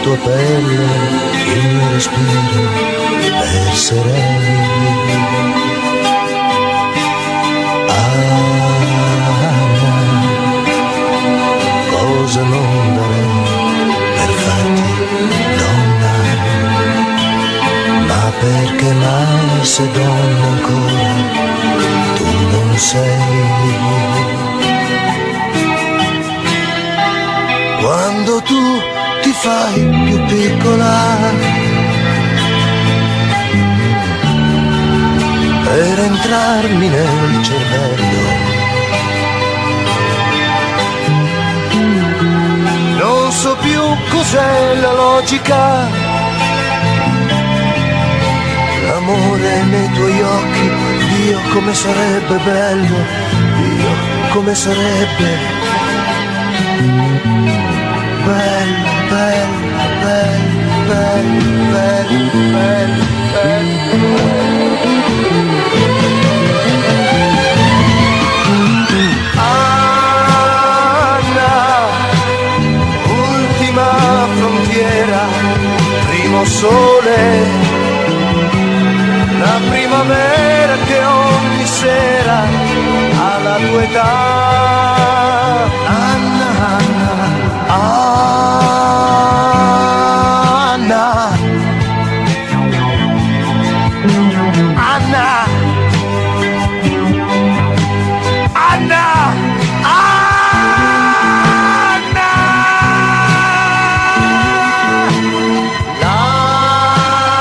tua pelle, il mio respiro, perserei. Anna, cosa non darei per farti donna, ma perché mai se donna ancora tu non sei. Quando tu ti fai più piccola per entrarmi nel cervello, non so più cos'è la logica, l'amore nei tuoi occhi, Dio come sarebbe bello, Dio come sarebbe bello, bello, bello, bello, bello, bello, Anna, ultima frontiera, primo sole, la primavera che ogni sera ha la tua età. Anna, Anna, Anna, Anna, Anna,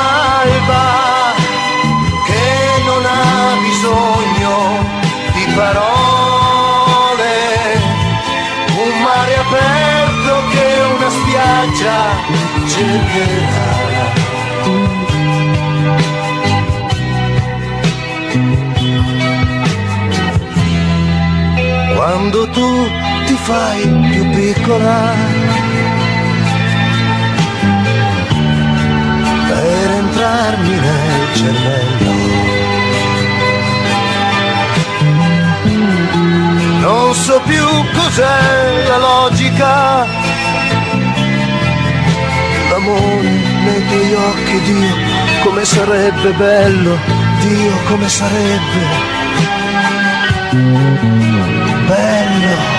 l'alba che non ha bisogno di parole, un mare aperto che una spiaggia cercherà. Quando tu ti fai più piccola per entrarmi nel cervello, non so più cos'è la logica, l'amore nei tuoi occhi, Dio come sarebbe bello, Dio come sarebbe bello.